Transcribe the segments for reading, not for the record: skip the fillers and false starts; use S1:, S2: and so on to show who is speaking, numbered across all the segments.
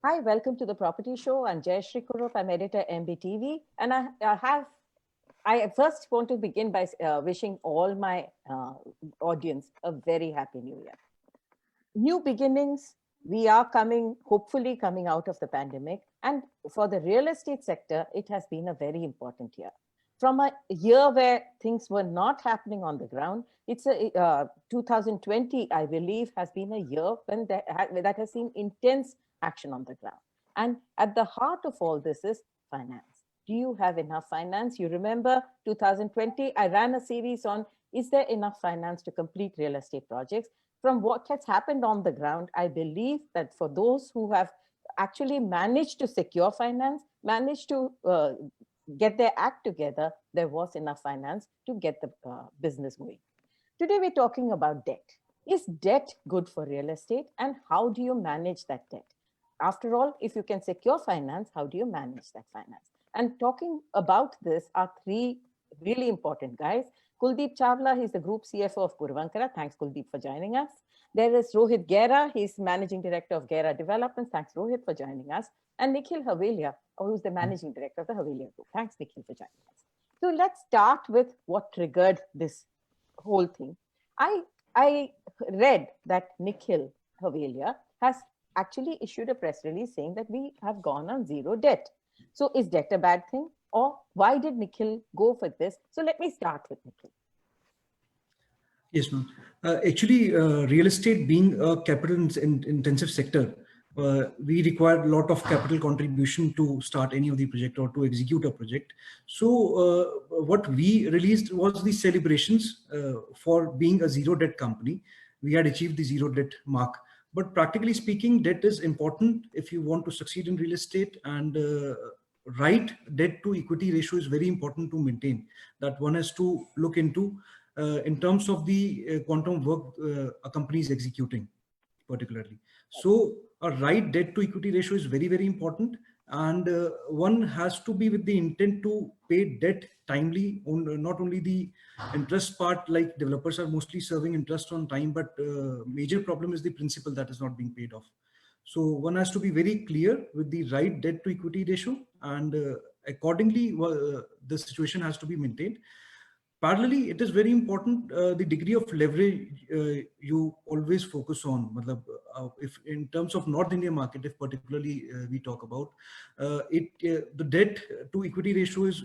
S1: Hi, welcome to the Property Show. I'm Jayashree Kurup. I'm editor MBTV, and I first want to begin by wishing all my audience a very happy New Year. New beginnings. We are hopefully coming out of the pandemic, and for the real estate sector, it has been a very important year. From a year where things were not happening on the ground, it's 2020, I believe, has been a year when that has seen intense action on the ground. And at the heart of all this is finance. Do you have enough finance? You remember 2020, I ran a series on, is there enough finance to complete real estate projects? From what has happened on the ground, I believe that for those who have actually managed to secure finance, managed to get their act together, there was enough finance to get the business going. Today, we're talking about debt. Is debt good for real estate, and how do you manage that debt? After all, if you can secure finance, how do you manage that finance? And talking about this are three really important guys. Kuldip Chawlla, he's the group CFO of Puravankara. Thanks, Kuldip, for joining us. There is Rohit Gera, he's managing director of Gera Developments. Thanks, Rohit, for joining us. And Nikhil Hawelia, who's the managing director of the Hawelia Group. Thanks, Nikhil, for joining us. So let's start with what triggered this whole thing. I read that Nikhil Hawelia has actually issued a press release saying that we have gone on zero debt. So is debt a bad thing? Or why did Nikhil go for this? So let me start with Nikhil.
S2: Yes, ma'am. Actually, real estate being a capital-intensive sector, we require a lot of capital contribution to start any of the project or to execute a project. So what we released was the celebrations for being a zero debt company. We had achieved the zero debt mark. But practically speaking, debt is important if you want to succeed in real estate, and right debt to equity ratio is very important to maintain. That one has to look into in terms of the quantum work a company is executing particularly. So a right debt to equity ratio is very, very important. And one has to be with the intent to pay debt timely, on not only the interest part, like developers are mostly serving interest on time, but major problem is the principal that is not being paid off. So one has to be very clear with the right debt to equity ratio, and accordingly the situation has to be maintained. Parallelly, it is very important the degree of leverage you always focus on. If in terms of North India market, if particularly we talk about the debt to equity ratio is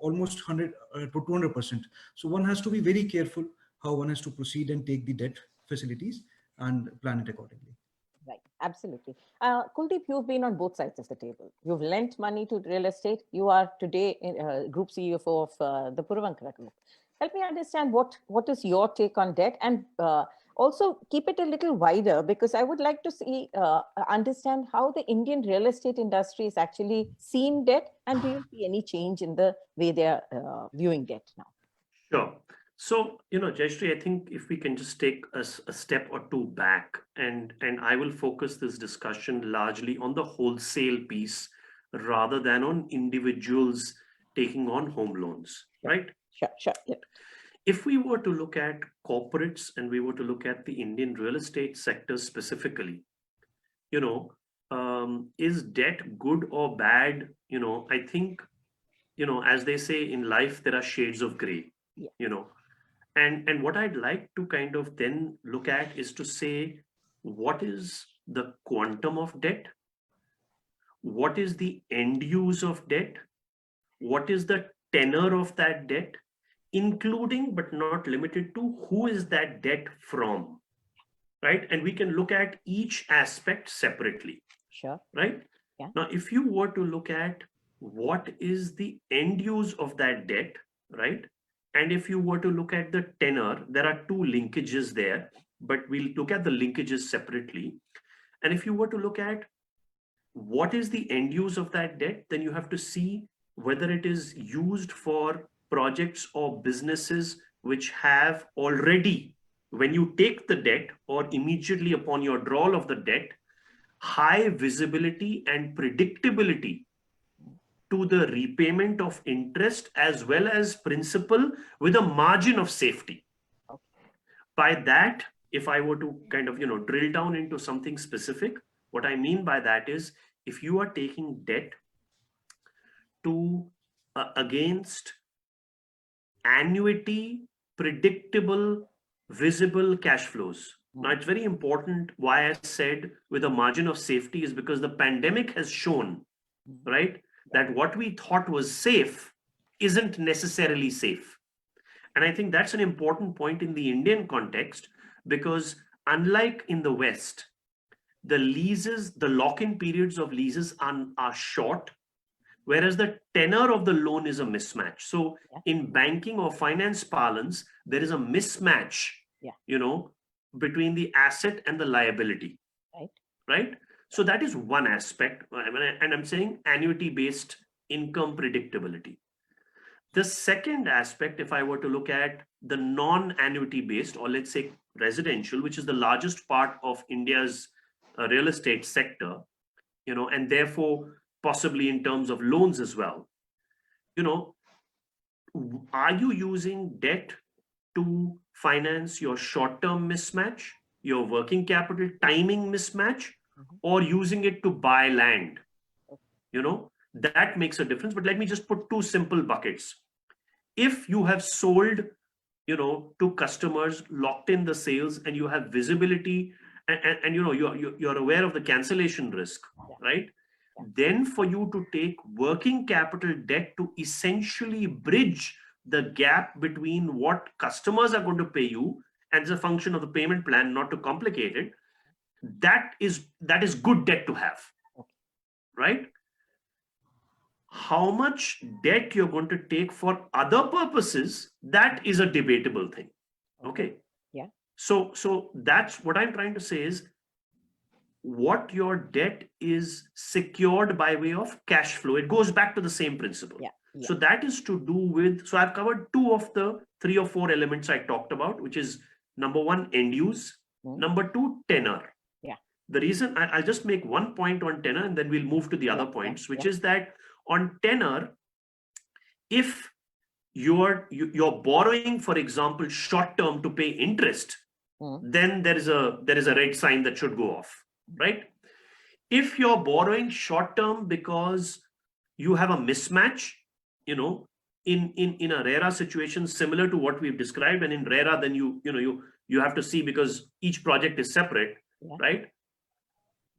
S2: almost 100 to 200%. So one has to be very careful how one has to proceed and take the debt facilities and plan it accordingly.
S1: Right, absolutely. Kuldip, you've been on both sides of the table. You've lent money to real estate. You are today group CFO of the Puravankara Group. Help me understand what is your take on debt, and also keep it a little wider, because I would like to see understand how the Indian real estate industry is actually seeing debt, and do you see any change in the way they are viewing debt now?
S3: Sure. So, Jayashree, I think if we can just take a step or two back, and I will focus this discussion largely on the wholesale piece rather than on individuals taking on home loans, right?
S1: Sure. Yeah.
S3: If we were to look at corporates and we were to look at the Indian real estate sector specifically, is debt good or bad? I think, as they say in life, there are shades of gray, And what I'd like to kind of then look at is to say, what is the quantum of debt? What is the end use of debt? What is the tenor of that debt? Including but not limited to who is that debt from, right? And we can look at each aspect separately.
S1: Sure.
S3: Right?
S1: Yeah.
S3: Now, if you were to look at what is the end use of that debt, right? And if you were to look at the tenor, there are two linkages there, but we'll look at the linkages separately. And if you were to look at what is the end use of that debt, then you have to see whether it is used for projects or businesses which have already, when you take the debt or immediately upon your drawal of the debt, high visibility and predictability to the repayment of interest as well as principal with a margin of safety.
S1: Okay.
S3: By that, if I were to kind of, drill down into something specific, what I mean by that is if you are taking debt to against annuity, predictable, visible cash flows. Now, it's very important why I said with a margin of safety is because the pandemic has shown, right, that what we thought was safe isn't necessarily safe. And I think that's an important point in the Indian context, because unlike in the West, the leases, the lock-in periods of leases are short, whereas the tenor of the loan is a mismatch. So in banking or finance parlance, there is a mismatch, between the asset and the liability, right? So that is one aspect. And I'm saying annuity-based income predictability. The second aspect, if I were to look at the non-annuity based, or let's say residential, which is the largest part of India's real estate sector, and therefore possibly in terms of loans as well, are you using debt to finance your short-term mismatch, your working capital timing mismatch, or using it to buy land? That makes a difference. But let me just put two simple buckets. If you have sold, to customers, locked in the sales, and you have visibility, and you're aware of the cancellation risk, right? Then for you to take working capital debt to essentially bridge the gap between what customers are going to pay you, and as a function of the payment plan, not to complicate it, that is good debt to have, right? How much debt you're going to take for other purposes, that is a debatable thing. Okay.
S1: Yeah.
S3: So that's what I'm trying to say is, what your debt is secured by way of cash flow. It goes back to the same principle. So that is to do with, so I've covered two of the 3 or 4 elements I talked about, which is number one, end use, number two, tenor. The reason I'll just make one point on tenor, and then we'll move to the other points, which is that on tenor, if you're borrowing, for example, short term to pay interest, then there is a red sign that should go off, right? If you're borrowing short term because you have a mismatch, in a RERA situation similar to what we've described, and in RERA, then you have to see, because each project is separate, right?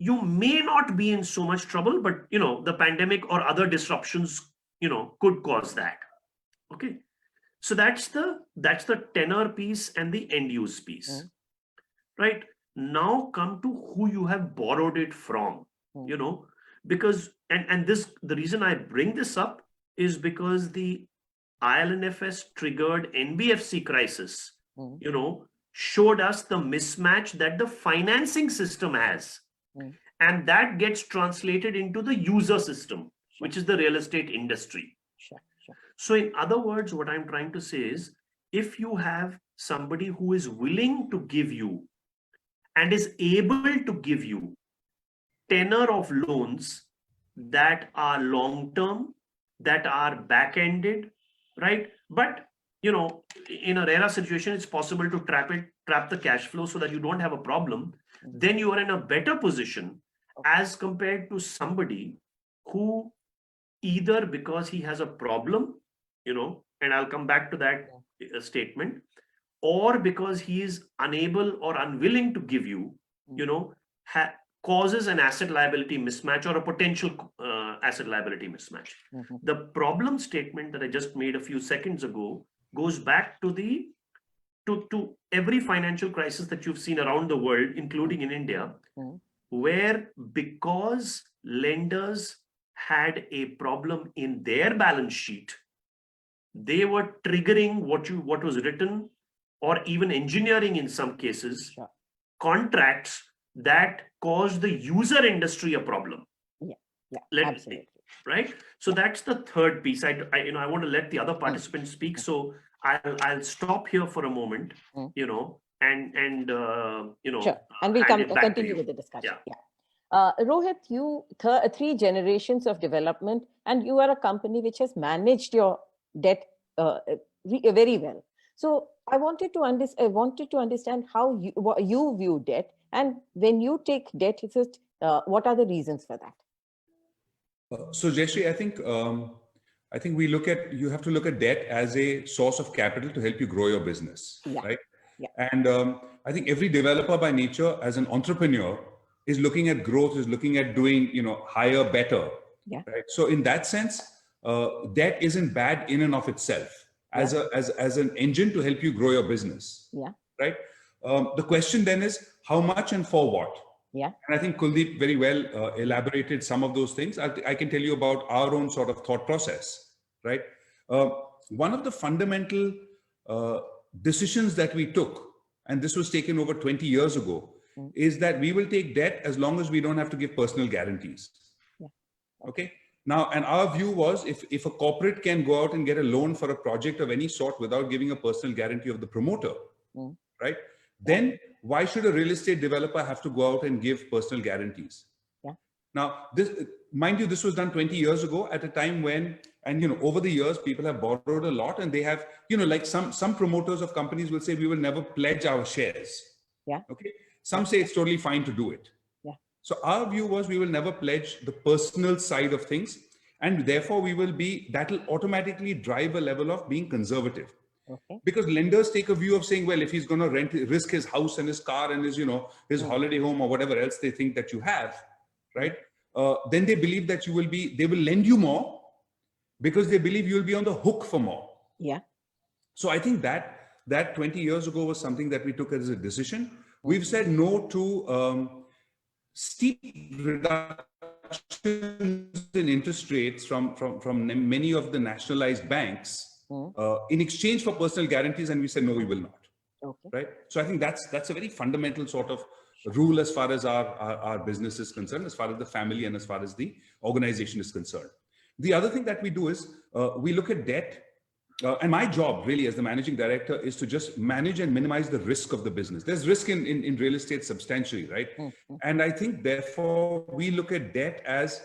S3: You may not be in so much trouble, but the pandemic or other disruptions could cause that. Okay, so that's the tenor piece and the end use piece, right? Now come to who you have borrowed it from, because and this, the reason I bring this up is because the IL&FS triggered NBFC crisis, showed us the mismatch that the financing system has. And that gets translated into the user system, which is the real estate industry. So in other words, what I'm trying to say is, if you have somebody who is willing to give you and is able to give you tenor of loans that are long-term, that are back-ended, right? But, in a RERA situation, it's possible to trap the cash flow so that you don't have a problem. Then you are in a better position as compared to somebody who, either because he has a problem, and I'll come back to that statement, or because he is unable or unwilling to give you, causes an asset liability mismatch or a potential asset liability mismatch. The problem statement that I just made a few seconds ago goes back to to every financial crisis that you've seen around the world, including in India, where, because lenders had a problem in their balance sheet, they were triggering what was written, or even engineering in some cases, contracts that caused the user industry a problem.
S1: Absolutely.
S3: Right. So that's the third piece. I want to let the other participants speak. So I'll stop here for a moment, and
S1: Sure. And we'll continue with the discussion. Rohit, you 3 generations of development, and you are a company which has managed your debt very well. So I wanted to understand how you view debt, and when you take debt, what are the reasons for that?
S4: So Jayashree, I think you have to look at debt as a source of capital to help you grow your business,
S1: Yeah.
S4: right?
S1: Yeah.
S4: And I think every developer by nature, as an entrepreneur, is looking at growth, is looking at doing, higher, better,
S1: Yeah.
S4: right? So in that sense, debt isn't bad in and of itself as as an engine to help you grow your business,
S1: Yeah.
S4: right? The question then is how much and for what?
S1: Yeah.
S4: And I think Kuldip very well elaborated some of those things. I can tell you about our own sort of thought process, right? Uh, One of the fundamental uh, decisions that we took, and this was taken over 20 years ago, is that we will take debt as long as we don't have to give personal guarantees.
S1: Yeah.
S4: Okay. Now, and our view was if a corporate can go out and get a loan for a project of any sort without giving a personal guarantee of the promoter, right? Then why should a real estate developer have to go out and give personal guarantees?
S1: Yeah.
S4: Now, this, mind you, this was done 20 years ago at a time when, and over the years, people have borrowed a lot, and they have, like some promoters of companies will say we will never pledge our shares.
S1: Yeah.
S4: Okay. Some say it's totally fine to do it.
S1: Yeah.
S4: So our view was we will never pledge the personal side of things, and therefore that'll automatically drive a level of being conservative.
S1: Okay.
S4: Because lenders take a view of saying, well, if he's going to risk his house and his car and his, his holiday home or whatever else they think that you have, right? Then they believe that they will lend you more because they believe you'll be on the hook for more.
S1: Yeah.
S4: So I think that 20 years ago was something that we took as a decision. We've said no to steep reductions in interest rates from many of the nationalized banks in exchange for personal guarantees, and we said no, we will not.
S1: Okay.
S4: Right. So I think that's a very fundamental sort of rule as far as our business is concerned, as far as the family and as far as the organization is concerned. The other thing that we do is we look at debt. And my job really as the managing director is to just manage and minimize the risk of the business. There's risk in real estate substantially, right? And I think therefore we look at debt as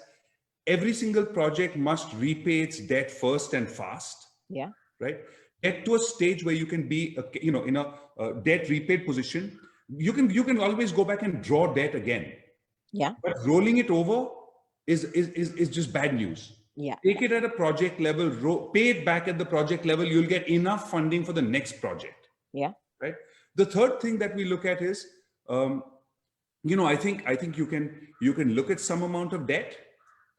S4: every single project must repay its debt first and fast.
S1: Yeah.
S4: Right? Get to a stage where you can be, in a debt repaid position. You can always go back and draw debt again.
S1: Yeah.
S4: But rolling it over is just bad news.
S1: Yeah.
S4: Take it at a project level, pay it back at the project level, you'll get enough funding for the next project.
S1: Yeah.
S4: Right. The third thing that we look at is, I think you can look at some amount of debt,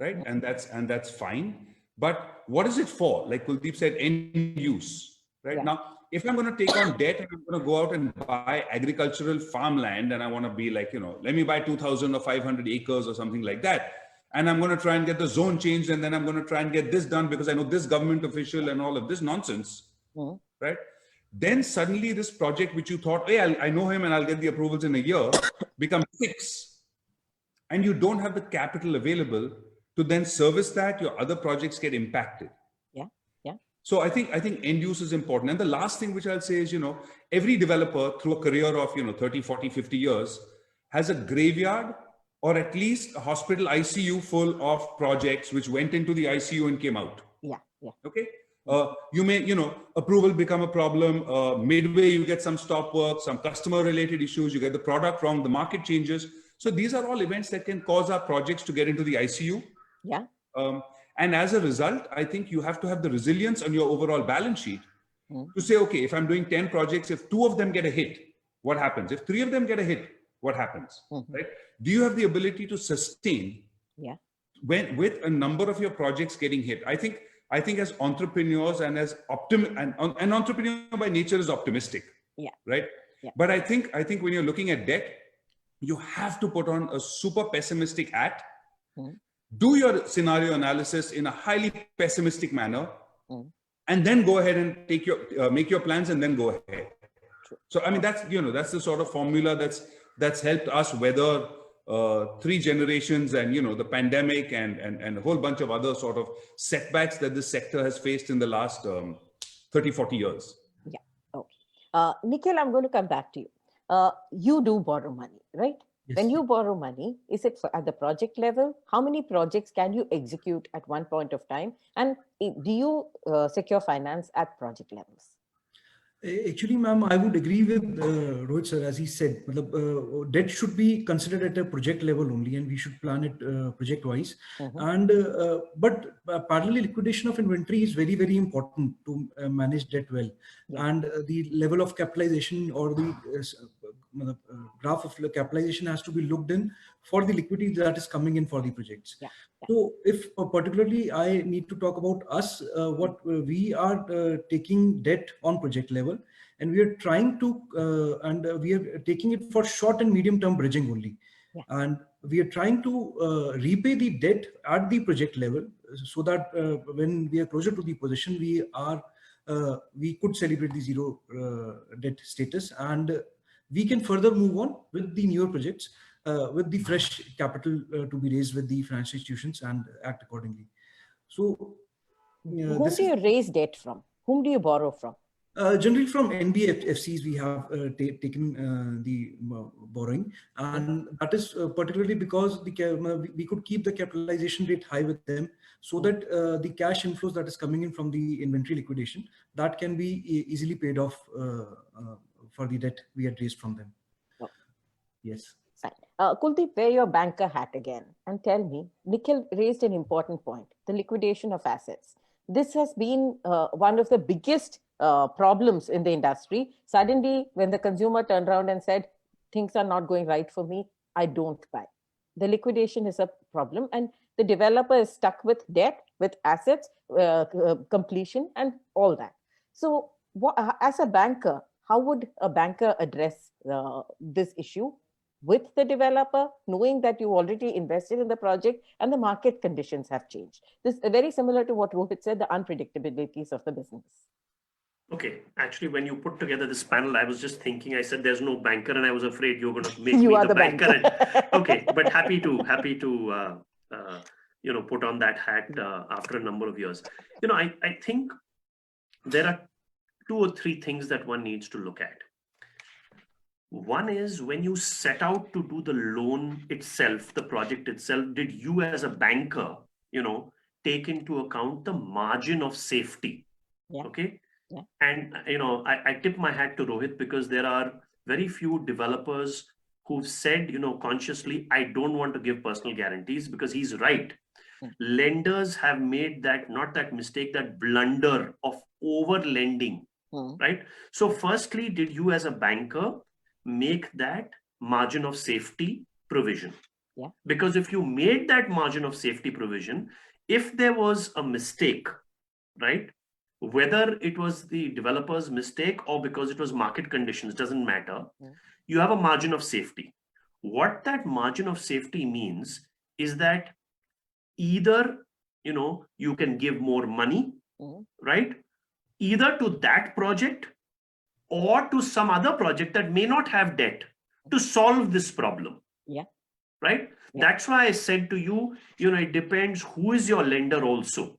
S4: right? And that's fine. But what is it for? Like Kuldip said, end use, right?
S1: Yeah.
S4: Now, if I'm going to take on debt and I'm going to go out and buy agricultural farmland and I want to be like, let me buy 2,000 or 500 acres or something like that. And I'm going to try and get the zone changed, and then I'm going to try and get this done because I know this government official and all of this nonsense, right? Then suddenly this project which you thought, hey, I know him and I'll get the approvals in a year, becomes 6. And you don't have the capital available to then service that, your other projects get impacted.
S1: Yeah. Yeah.
S4: So I think end use is important. And the last thing which I'll say is, every developer through a career of, 30, 40, 50 years has a graveyard or at least a hospital ICU full of projects which went into the ICU and came out.
S1: Yeah. Yeah.
S4: Okay. You may, approval become a problem. Midway, you get some stop work, some customer related issues. You get the product wrong, the market changes. So these are all events that can cause our projects to get into the ICU.
S1: Yeah.
S4: And as a result, I think you have to have the resilience on your overall balance sheet to say, okay, if I'm doing 10 projects, if 2 of them get a hit, what happens? If 3 of them get a hit, what happens? Right? Do you have the ability to sustain with a number of your projects getting hit? I think as entrepreneurs and as an entrepreneur by nature is optimistic. Yeah. Right. Yeah. But I think when you're looking at debt, you have to put on a super pessimistic hat, do your scenario analysis in a highly pessimistic manner, and then go ahead and make your plans and then go ahead. So, I mean, that's the sort of formula that's helped us weather 3 generations and, the pandemic and a whole bunch of other sort of setbacks that this sector has faced in the last 30, 40 years.
S1: Yeah. Okay. Nikhil, I'm going to come back to you. You do borrow money, right? Yes. When you borrow money, is it at the project level? How many projects can you execute at one point of time? And do you secure finance at project levels?
S2: Actually, ma'am, I would agree with Rohit sir, as he said, debt should be considered at a project level only, and we should plan it project wise. And but parallel liquidation of inventory is very, very important to manage debt well. And the level of capitalization or the graph of capitalization has to be looked in for the liquidity that is coming in for the projects. So if particularly I need to talk about us, what we are taking debt on project level, and we are trying to, we are taking it for short and medium term bridging only. And we are trying to repay the debt at the project level so that when we are closer to the position, we could celebrate the zero debt status, and we can further move on with the newer projects with the fresh capital to be raised with the financial institutions and act accordingly. So,
S1: whom do you raise debt from? Whom do you borrow from?
S2: Generally from NBFCs, we have taken the borrowing, and that is particularly because we could keep the capitalization rate high with them, so that the cash inflows that is coming in from the inventory liquidation, that can be easily paid off for the debt we had raised from them. Yes.
S1: Kuldip, wear your banker hat again and tell me, Nikhil raised an important point, the liquidation of assets. This has been one of the biggest problems in the industry. Suddenly, when the consumer turned around and said, things are not going right for me, I don't buy. The liquidation is a problem, and the developer is stuck with debt, with assets, completion, and all that. So as a banker, how would a banker address this issue with the developer, knowing that you already invested in the project and the market conditions have changed? This is very similar to what Rohit said, the unpredictabilities of the business.
S3: Okay, actually, when you put together this panel, I was just thinking, I said, there's no banker, and I was afraid you're going to make
S1: you
S3: me
S1: are
S3: the banker.
S1: banker.
S3: Okay, but happy to put on that hat after a number of years. I think there are 2 or 3 things that one needs to look at. One is, when you set out to do the loan itself, the project itself, did you as a banker, take into account the margin of safety? Okay. And, I tip my hat to Rohit, because there are very few developers who've said, consciously, I don't want to give personal guarantees, because he's right. Lenders have made not that mistake, that blunder of over lending, right? So firstly, did you as a banker make that margin of safety provision? Because if you made that margin of safety provision, if there was a mistake, right, whether it was the developer's mistake or because it was market conditions, doesn't matter, you have a margin of safety. What that margin of safety means is that either, you can give more money, right, either to that project or to some other project that may not have debt, to solve this problem. Right? That's why I said to you, it depends who is your lender also.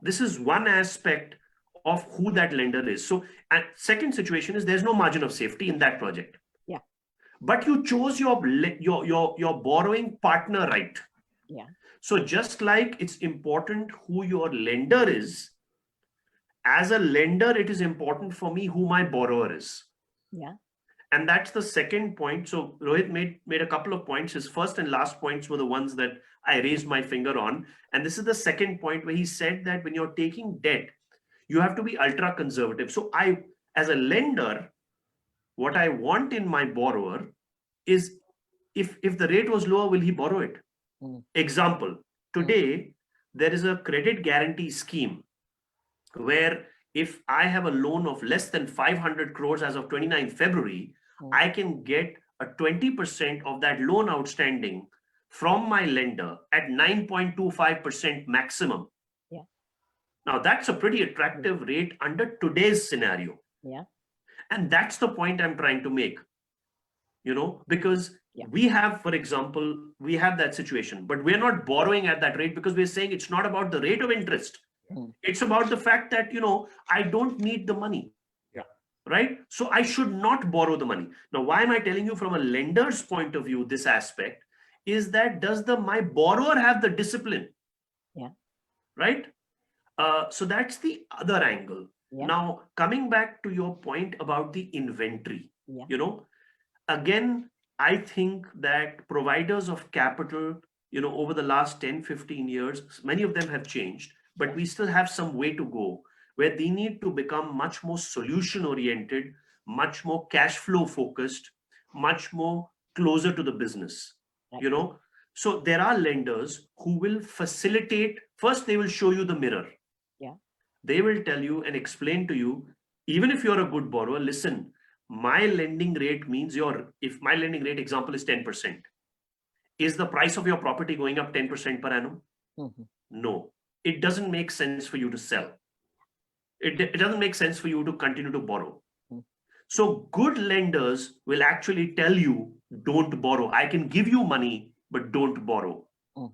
S3: This is one aspect of who that lender is. So, and second situation is, there's no margin of safety in that project. But you chose your borrowing partner, right? So just like it's important who your lender is, as a lender, it is important for me who my borrower is. And that's the second point. So Rohit made a couple of points. His first and last points were the ones that I raised my finger on. And this is the second point, where he said that when you're taking debt, you have to be ultra conservative. So I, as a lender, what I want in my borrower is, if the rate was lower, will he borrow it? Example, today, there is a credit guarantee scheme where if I have a loan of less than 500 crores as of 29th February, I can get a 20% of that loan outstanding from my lender at 9.25% maximum. Now, that's a pretty attractive rate under today's scenario. And that's the point I'm trying to make, because we have, for example, we have that situation, but we're not borrowing at that rate, because we're saying it's not about the rate of interest. It's about the fact that, I don't need the money. Right? So I should not borrow the money. Now, why am I telling you from a lender's point of view, this aspect is that, does my borrower have the discipline? Right? So that's the other angle.
S1: Yeah.
S3: Now, coming back to your point about the inventory,
S1: Yeah.
S3: Again, I think that providers of capital, over the last 10, 15 years, many of them have changed, but we still have some way to go where they need to become much more solution oriented, much more cash flow focused, much more closer to the business,
S1: Right.
S3: So there are lenders who will facilitate, first they will show you the mirror.
S1: Yeah.
S3: They will tell you and explain to you, even if you're a good borrower, listen, my lending rate means if my lending rate example is 10%, is the price of your property going up 10% per annum? No, it doesn't make sense for you to sell. It doesn't make sense for you to continue to borrow. So good lenders will actually tell you, don't borrow. I can give you money, but don't borrow.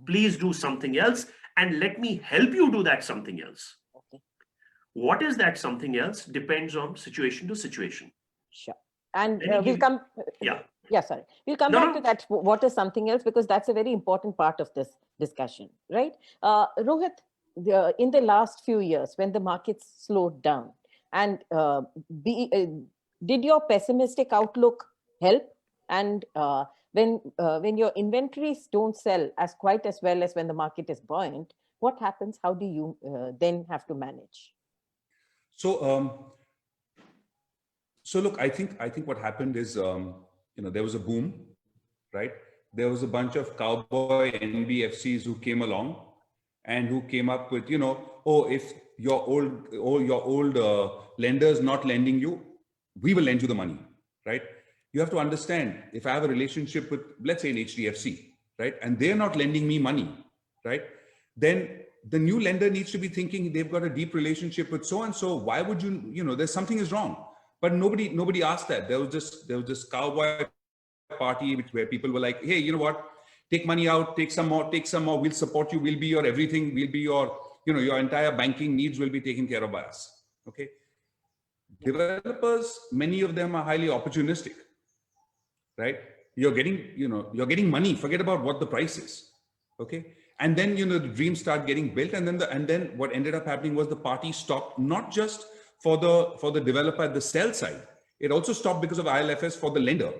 S3: Please do something else and let me help you do that something else.
S1: Okay.
S3: What is that something else depends on situation to situation.
S1: Sure. And
S3: Let me
S1: we'll come.
S3: Yeah.
S1: Yeah, sorry. We'll come back to that. What is something else? Because that's a very important part of this discussion, right? Rohit, in the last few years, when the markets slowed down, and did your pessimistic outlook help? And when your inventories don't sell as quite as well as when the market is buoyant, what happens? How do you then have to manage?
S4: So look, I think what happened is, there was a boom, right? There was a bunch of cowboy NBFCs who came along and who came up with, if your old lenders not lending you, we will lend you the money, right? You have to understand, if I have a relationship with, let's say, an HDFC, right, and they're not lending me money, right, then the new lender needs to be thinking they've got a deep relationship with so and so. Why would there's something is wrong. But nobody asked that. There was this cowboy party where people were like, hey, you know what? Take money out, take some more, we'll support you, we'll be your everything, we'll be your, your entire banking needs will be taken care of by us. Okay. Developers, many of them are highly opportunistic, right? You're getting money, forget about what the price is. Okay. And then, the dreams start getting built. And then what ended up happening was the party stopped, not just for the developer at the sell side. It also stopped because of ILFS for the lender,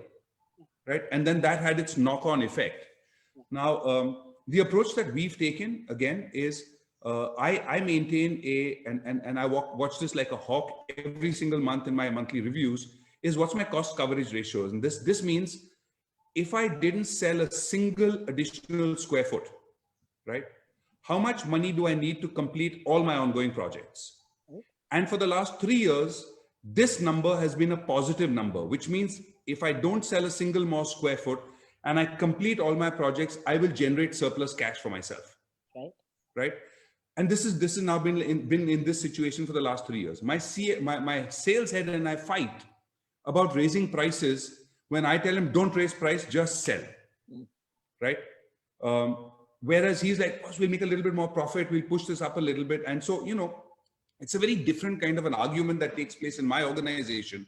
S4: right? And then that had its knock-on effect. Now, the approach that we've taken, again, is I maintain and I watch this like a hawk every single month in my monthly reviews, is what's my cost coverage ratios. And this means if I didn't sell a single additional square foot, right, how much money do I need to complete all my ongoing projects? And for the last 3 years, this number has been a positive number, which means if I don't sell a single more square foot and I complete all my projects, I will generate surplus cash for myself. Right? And this is now been in this situation for the last 3 years. My sales head and I fight about raising prices when I tell him, don't raise price, just sell. Right? Whereas he's like, we'll make a little bit more profit, we'll push this up a little bit. And so, it's a very different kind of an argument that takes place in my organization,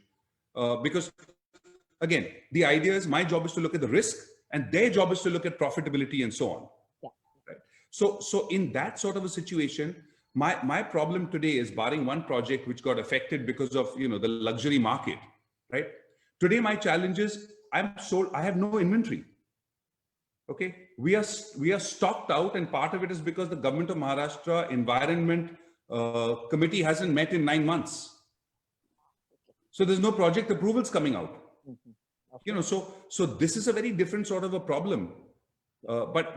S4: because again, the idea is my job is to look at the risk and their job is to look at profitability and so on. Right? So in that sort of a situation, my problem today is, barring one project which got affected because of, the luxury market, right? Today, my challenge is I have no inventory. Okay. We are stocked out, and part of it is because the government of Maharashtra Environment Committee hasn't met in 9 months. So there's no project approvals coming out. So this is a very different sort of a problem. But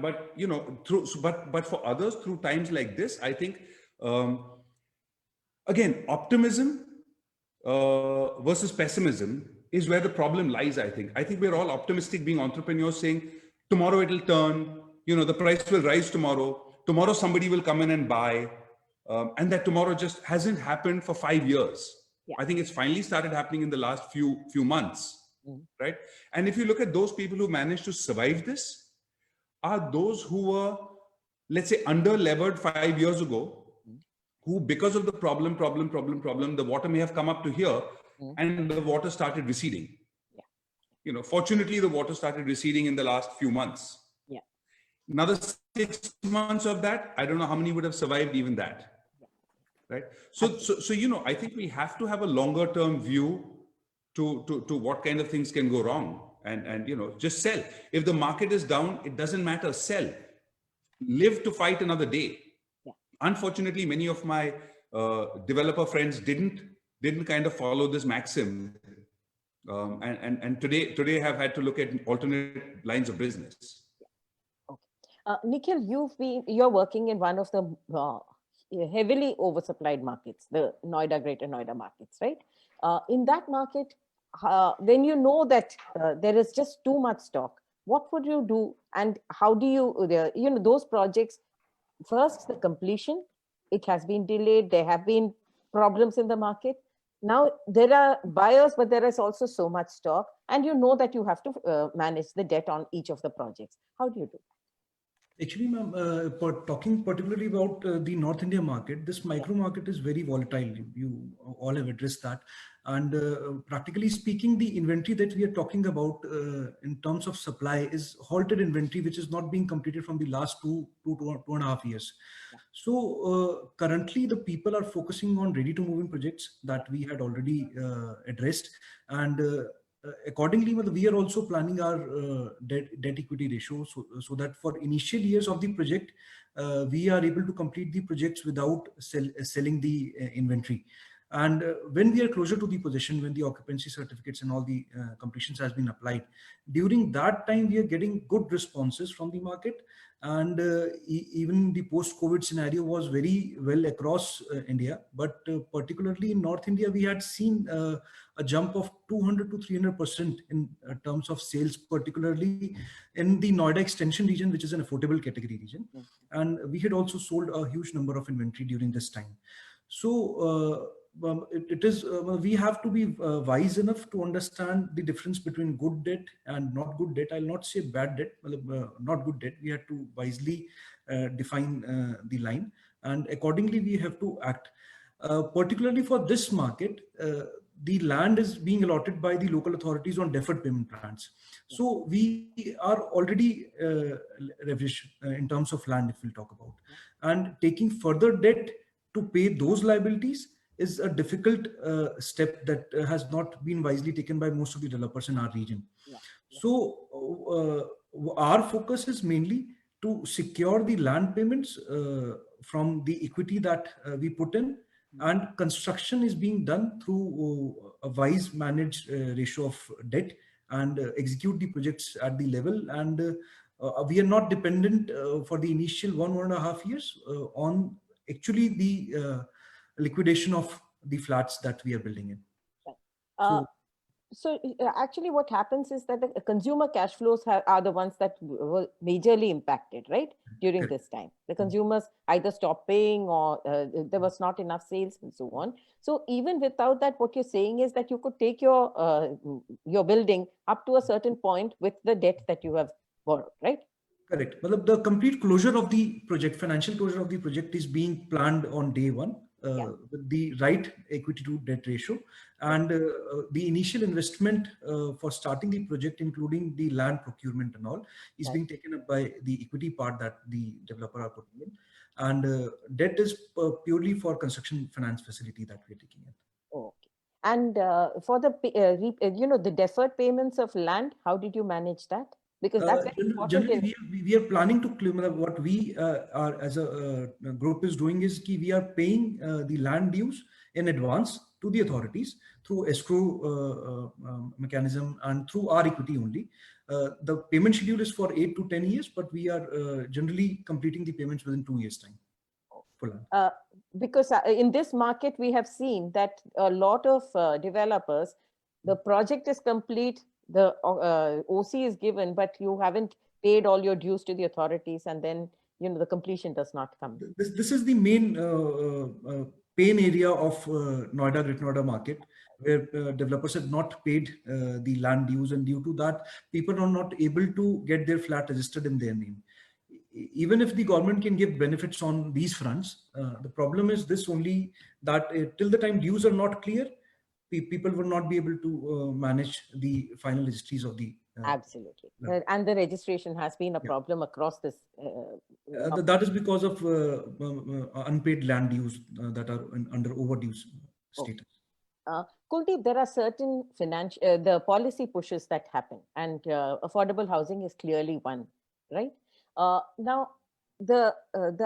S4: for others, through times like this, I think, again, optimism versus pessimism is where the problem lies. I think we're all optimistic, being entrepreneurs, saying tomorrow it'll turn, the price will rise tomorrow somebody will come in and buy. And that tomorrow just hasn't happened for 5 years. I think it's finally started happening in the last few months, right? And if you look at those people who managed to survive this, are those who were, let's say, under-levered 5 years ago, who, because of the problem, the water may have come up to here, and the water started receding. Fortunately, the water started receding in the last few months. Another 6 months of that, I don't know how many would have survived even that. right? So you know, I think we have to have a longer term view to what kind of things can go wrong, and you know, just sell. If the market is down, it doesn't matter, sell, live to fight another day.
S1: Yeah.
S4: Unfortunately, many of my developer friends didn't kind of follow this maxim, and today have had to look at alternate lines of business.
S1: Nikhil, you're working in one of the heavily oversupplied markets, the Greater Noida markets, right? In that market, when you know that there is just too much stock, what would you do, and how do you, those projects? First, the completion, it has been delayed. There have been problems in the market. Now there are buyers, but there is also so much stock, and you know that you have to manage the debt on each of the projects. How do you do?
S2: Actually, ma'am, talking particularly about the North India market, this micro market is very volatile. You all have addressed that. And practically speaking, the inventory that we are talking about in terms of supply is halted inventory, which is not being completed from the last two and a half years. So currently, the people are focusing on ready-to-move-in projects that we had already addressed. And accordingly, we are also planning our debt equity ratio so that for initial years of the project, we are able to complete the projects without selling the inventory. And when we are closer to the possession, when the occupancy certificates and all the completions has been applied, during that time, we are getting good responses from the market. And even the post-COVID scenario was very well across India, but particularly in North India, we had seen a jump of 200 to 300% in terms of sales, particularly in the Noida extension region, which is an affordable category region. And we had also sold a huge number of inventory during this time. So we have to be wise enough to understand the difference between good debt and not good debt. I'll not say bad debt, not good debt. We have to wisely define the line, and accordingly we have to act. Particularly for this market, the land is being allotted by the local authorities on deferred payment plans. So we are already leveraged in terms of land, if we'll talk about, and taking further debt to pay those liabilities is a difficult step that has not been wisely taken by most of the developers in our region. So our focus is mainly to secure the land payments from the equity that we put in, and construction is being done through a wise managed ratio of debt, and execute the projects at the level. And we are not dependent for the initial 1.5 years on actually the liquidation of the flats that we are building in.
S1: So actually what happens is that the consumer cash flows are the ones that were majorly impacted, right? During this time, the consumers either stopped paying or there was not enough sales and so on. So even without that, what you're saying is that you could take your building up to a certain point with the debt that you have borrowed, right?
S2: Correct. Well, the complete closure of the project, financial closure of the project is being planned on day one. With the right equity to debt ratio, and the initial investment for starting the project, including the land procurement and all, is being taken up by the equity part that the developer are putting in, and debt is purely for construction finance facility that we are taking in.
S1: Okay. And for the the deferred payments of land, how did you manage that? Because that's very important.
S2: Generally, we are planning to claim what we are as a group is doing is we are paying the land dues in advance to the authorities through escrow mechanism and through our equity only. The payment schedule is for 8 to 10 years, but we are generally completing the payments within 2 years' time.
S1: Because in this market, we have seen that a lot of developers, the project is complete, the OC is given, but you haven't paid all your dues to the authorities, and then the completion does not come.
S2: This is the main pain area of Noida, Greater Noida market, where developers have not paid the land dues, and due to that, people are not able to get their flat registered in their name. Even if the government can give benefits on these fronts, the problem is this only, that till the time dues are not clear, people will not be able to manage the final registries of the
S1: Absolutely.
S2: No.
S1: And the registration has been a problem across this.
S2: That is because of unpaid land use that are under overdue status.
S1: Kuldip, there are certain the policy pushes that happen, and affordable housing is clearly one, right? Now, the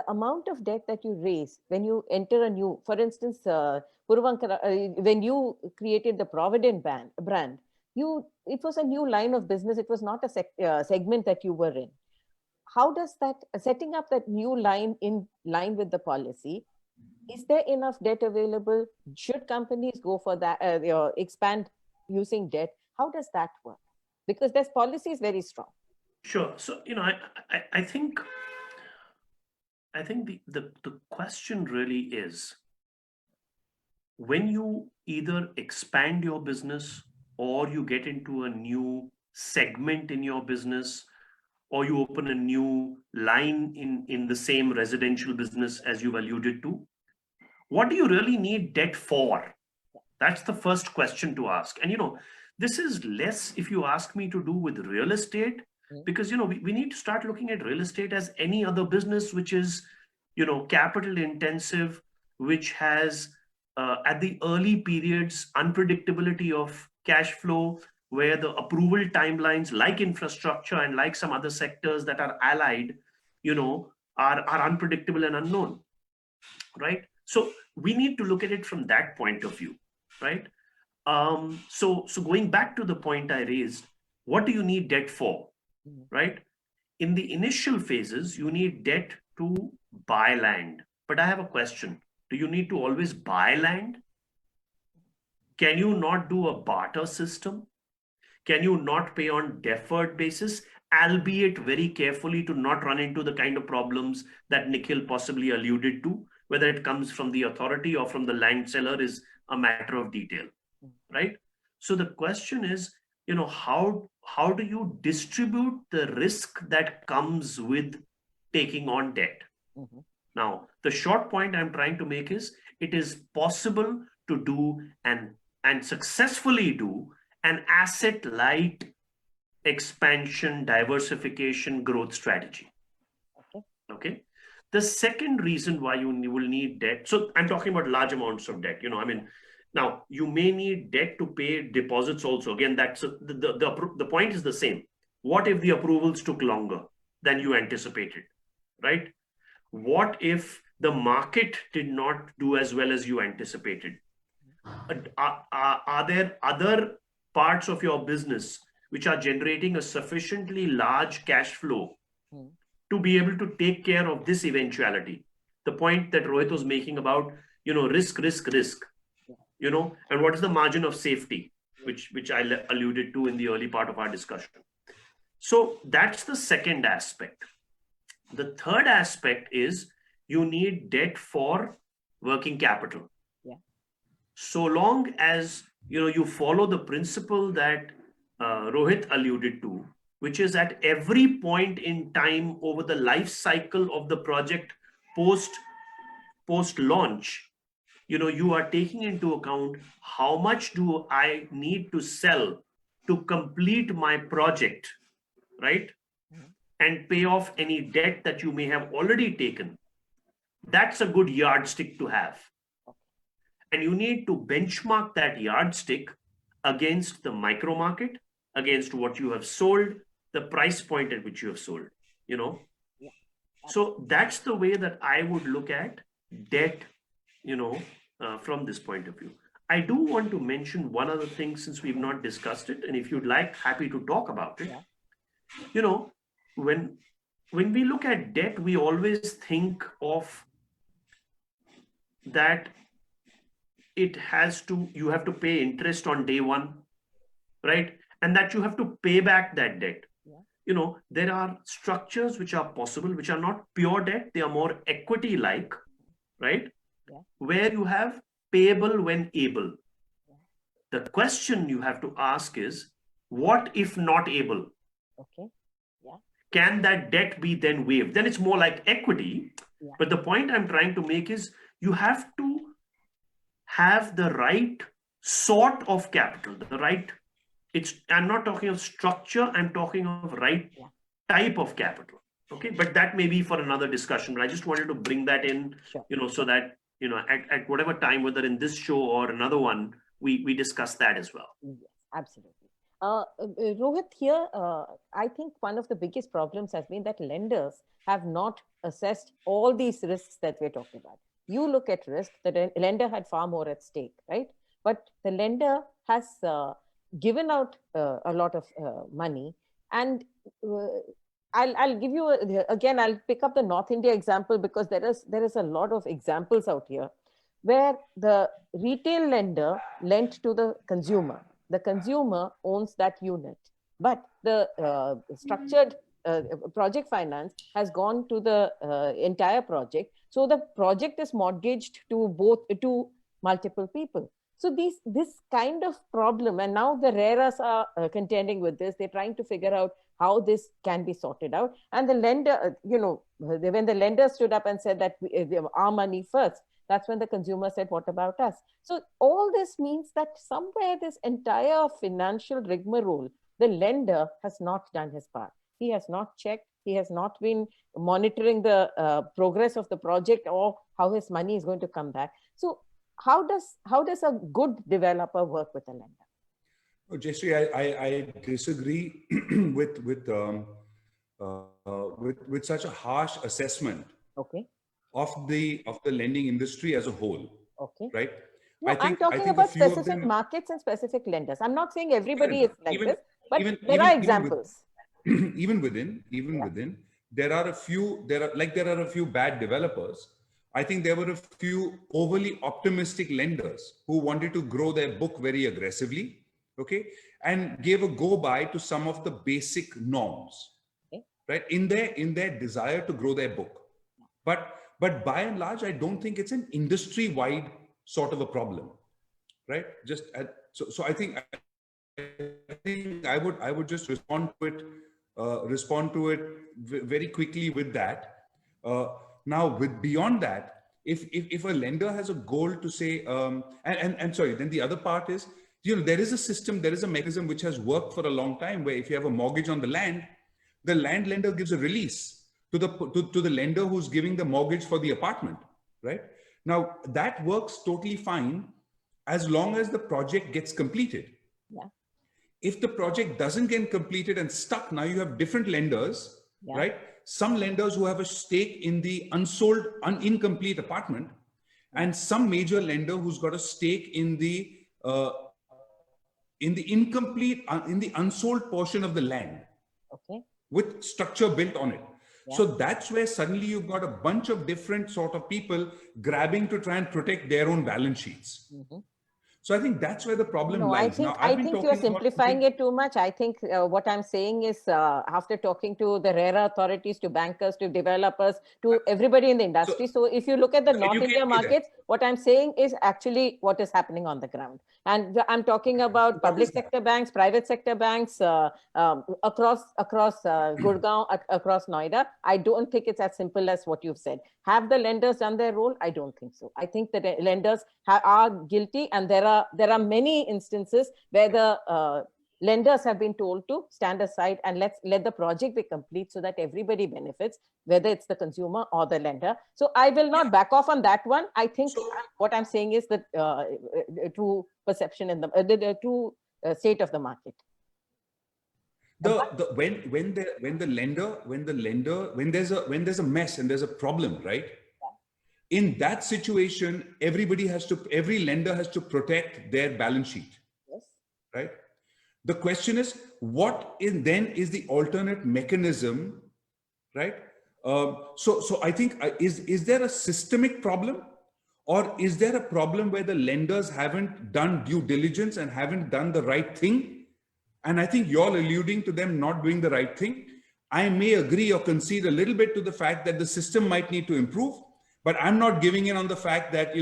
S1: amount of debt that you raise when you enter a new, for instance, Puravankara, when you created the Provident brand, it was a new line of business. It was not a segment that you were in. How does that setting up that new line in line with the policy? Is there enough debt available? Should companies go for that, expand using debt? How does that work? Because this policy is very strong.
S3: Sure. So, I think the question really is, when you either expand your business or you get into a new segment in your business, or you open a new line in the same residential business as you've alluded to, what do you really need debt for? That's the first question to ask. And, this is less, if you ask me, to do with real estate, because, we need to start looking at real estate as any other business, which is, capital intensive, which has, at the early periods, unpredictability of cash flow, where the approval timelines, like infrastructure and like some other sectors that are allied, are unpredictable and unknown, right? So we need to look at it from that point of view, right? So going back to the point I raised, what do you need debt for, right? In the initial phases, you need debt to buy land. But I have a question. Do you need to always buy land? Can you not do a barter system? Can you not pay on deferred basis, albeit very carefully, to not run into the kind of problems that Nikhil possibly alluded to? Whether it comes from the authority or from the land seller is a matter of detail, right? So the question is, how do you distribute the risk that comes with taking on debt? Now, the short point I'm trying to make is, it is possible to do and successfully do an asset-light expansion, diversification, growth strategy. Okay. The second reason why you will need debt, so I'm talking about large amounts of debt, now you may need debt to pay deposits also. Again, that's the point is the same. What if the approvals took longer than you anticipated, right? What if the market did not do as well as you anticipated? Are there other parts of your business which are generating a sufficiently large cash flow to be able to take care of this eventuality? The point that Rohit was making about, risk, and what is the margin of safety, which I alluded to in the early part of our discussion. So that's the second aspect. The third aspect is, you need debt for working capital. So long as, you follow the principle that Rohit alluded to, which is at every point in time over the life cycle of the project post launch, you are taking into account, how much do I need to sell to complete my project, right? And pay off any debt that you may have already taken. That's a good yardstick to have. And you need to benchmark that yardstick against the micro market, against what you have sold, the price point at which you have sold, So that's the way that I would look at debt, from this point of view. I do want to mention one other thing, since we've not discussed it, and if you'd like, happy to talk about it. When we look at debt, we always think of that you have to pay interest on day one, right? And that you have to pay back that debt. There are structures which are possible, which are not pure debt. They are more equity-like, right? Where you have payable when able. The question you have to ask is, what if not able? Can that debt be then waived? Then it's more like equity. But the point I'm trying to make is, you have to have the right sort of capital, the right I'm not talking of structure, I'm talking of right type of capital. Okay, but that may be for another discussion. But I just wanted to bring that in, so that, at whatever time, whether in this show or another one, we discuss that as well.
S1: Yes, absolutely. Rohit, here, I think one of the biggest problems has been that lenders have not assessed all these risks that we're talking about. You look at risk, the lender had far more at stake, right? But the lender has given out a lot of money. And I'll give you, again, I'll pick up the North India example, because there is a lot of examples out here where the retail lender lent to the consumer. The consumer owns that unit, but the structured project finance has gone to the entire project. So the project is mortgaged to multiple people. So this kind of problem, and now the RERAs are contending with this. They're trying to figure out how this can be sorted out. And the lender, when the lender stood up and said that our money first, that's when the consumer said, what about us? So all this means that somewhere this entire financial rigmarole, the lender has not done his part. He has not checked. He has not been monitoring the progress of the project or how his money is going to come back. So how does a good developer work with a lender?
S4: Oh, Jayashree, I disagree with such a harsh assessment.
S1: Okay.
S4: Of the lending industry as a whole.
S1: Okay.
S4: Right.
S1: No, I'm talking about specific markets and specific lenders. I'm not saying everybody is like this, but there are examples.
S4: Even within, there are a few bad developers. I think there were a few overly optimistic lenders who wanted to grow their book very aggressively, okay, and gave a go-by to some of the basic norms, right, in their desire to grow their book. But by and large, I don't think it's an industry-wide sort of a problem, right? So I think I would just respond to it very quickly with that. Now, beyond that, if a lender has a goal to say, and sorry, then the other part is, there is a system, there is a mechanism which has worked for a long time, where if you have a mortgage on the landlender gives a release to the lender who's giving the mortgage for the apartment, right? Now, that works totally fine as long as the project gets completed.
S1: Yeah.
S4: If the project doesn't get completed and stuck, now you have different lenders, right? Some lenders who have a stake in the incomplete apartment, and some major lender who's got a stake in the unsold portion of the land, okay, with structure built on it. Yeah. So that's where suddenly you've got a bunch of different sort of people grabbing to try and protect their own balance sheets. Mm-hmm. So I think that's where the problem lies.
S1: I think you're simplifying it too much. I think what I'm saying is, after talking to the RERA authorities, to bankers, to developers, to everybody in the industry. So if you look at the North India markets, what I'm saying is actually what is happening on the ground. And I'm talking about public sector banks, private sector banks, across Gurgaon, across Noida. I don't think it's as simple as what you've said. Have the lenders done their role? I don't think so. I think that lenders are guilty, and there are many instances where the lenders have been told to stand aside and let the project be complete so that everybody benefits, whether it's the consumer or the lender. So I will not back off on that one. I think what I'm saying is that true perception in the true state of the market.
S4: When there's a mess and there's a problem, right? In that situation, every lender has to protect their balance sheet. Yes. Right? The question is, what is the alternate mechanism, right? So I think, is there a systemic problem, or is there a problem where the lenders haven't done due diligence and haven't done the right thing? And I think you're alluding to them not doing the right thing. I may agree or concede a little bit to the fact that the system might need to improve, but I'm not giving in on the fact that,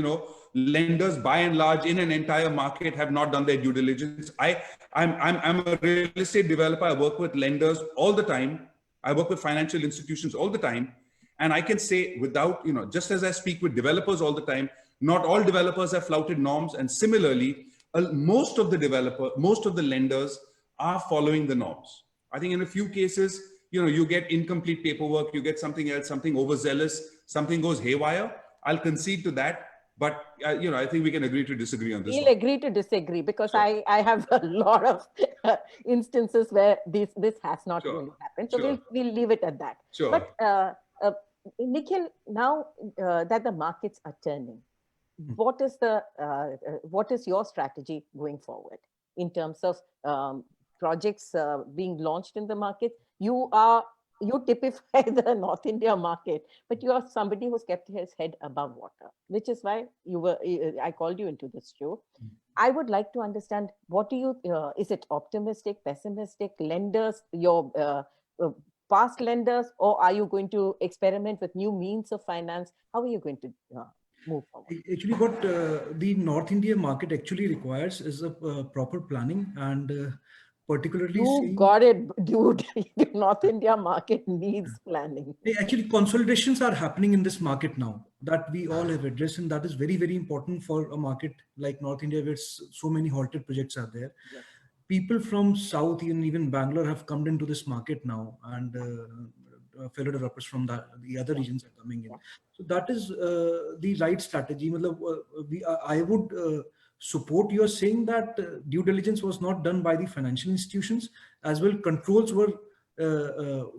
S4: lenders by and large in an entire market have not done their due diligence. I'm a real estate developer. I work with lenders all the time. I work with financial institutions all the time. And I can say without, just as I speak with developers all the time, not all developers have flouted norms. And similarly, most of the lenders are following the norms. I think in a few cases, you get incomplete paperwork, you get something else, something overzealous, something goes haywire. I'll concede to that. But, I think we can agree to disagree on this
S1: We'll
S4: one.
S1: agree to disagree, because
S4: Sure.
S1: I have a lot of instances where this has not
S4: Sure.
S1: really happened. So
S4: Sure.
S1: we'll leave it at that.
S4: Sure.
S1: But Nikhil, now that the markets are turning, what is your strategy going forward in terms of projects being launched in the market? You typify the North India market, but you are somebody who's kept his head above water, which is why I called you into this show. I would like to understand, what do you, is it optimistic, pessimistic, lenders, your past lenders, or are you going to experiment with new means of finance? How are you going to move forward?
S2: Actually, what the North India market actually requires is a proper planning, and particularly
S1: You got it, dude. North India market needs planning.
S2: Actually, consolidations are happening in this market now that we all have addressed, and that is very, very important for a market like North India, where so many halted projects are there.
S1: Yes.
S2: People from South, even Bangalore, have come into this market now, and fellow developers from the other regions are coming in. So that is the right strategy. I would support your saying that due diligence was not done by the financial institutions, as well controls were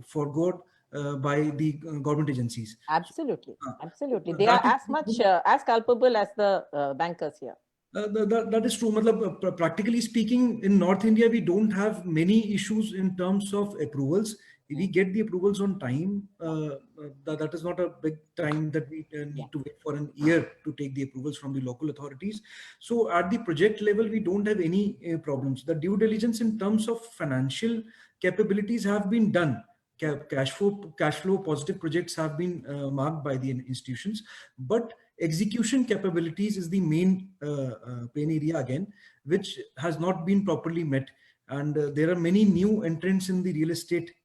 S2: forgone by the government agencies.
S1: Absolutely, absolutely. They are as much as culpable as the bankers here.
S2: That is true. Practically speaking, in North India, we don't have many issues in terms of approvals. We get the approvals on time. That is not a big time that we need to wait for an year to take the approvals from the local authorities. So at the project level, we don't have any problems. The due diligence in terms of financial capabilities have been done. Cash flow positive projects have been marked by the institutions, but execution capabilities is the main pain area again, which has not been properly met. And there are many new entrants in the real estate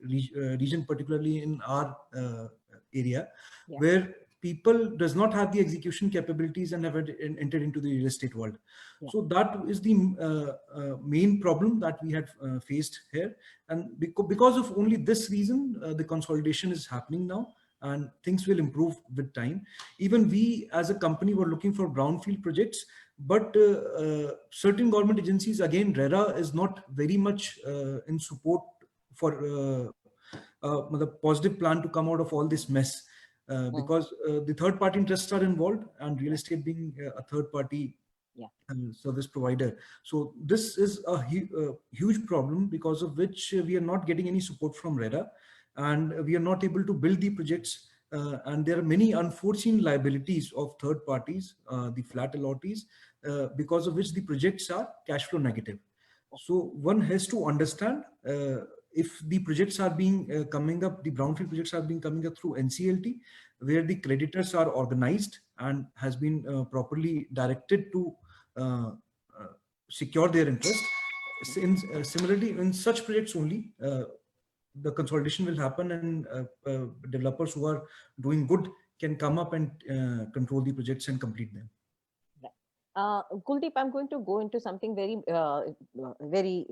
S2: region, particularly in our area, where people does not have the execution capabilities and have entered into the real estate world. So that is the main problem that we had faced here. And because of only this reason, the consolidation is happening now, and things will improve with time. Even we as a company were looking for brownfield projects, but certain government agencies, again, RERA is not very much in support for the positive plan to come out of all this mess, because the third party interests are involved, and real estate being a third party service provider. So this is a huge problem, because of which we are not getting any support from RERA, and we are not able to build the projects. And there are many unforeseen liabilities of third parties, the flat allottees, because of which the projects are cash flow negative. So one has to understand, if the projects are being coming up, the brownfield projects are being coming up through NCLT, where the creditors are organized and has been properly directed to secure their interest. Similarly, in such projects only, the consolidation will happen, and developers who are doing good can come up and control the projects and complete them.
S1: Kuldip, I'm going to go into something very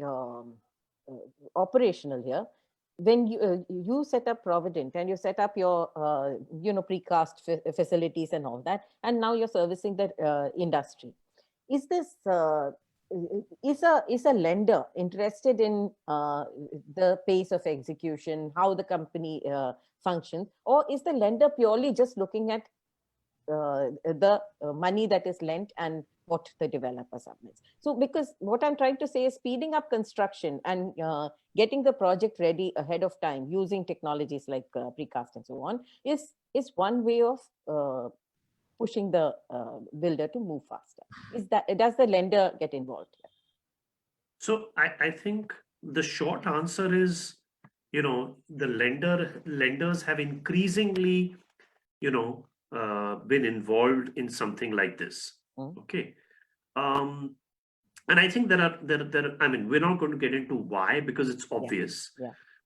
S1: operational here. When you set up Provident and you set up your precast facilities and all that, and now you're servicing the industry, is this is a lender interested in the pace of execution, how the company functions, or is the lender purely just looking at the money that is lent and what the developer submits? So, because what I'm trying to say is speeding up construction and getting the project ready ahead of time using technologies like precast and so on is one way of pushing the builder to move faster. Does the lender get involved here?
S3: So I think the short answer is, the lenders have increasingly, been involved in something like this. Okay. And I think there are, I mean, we're not going to get into why, because it's obvious.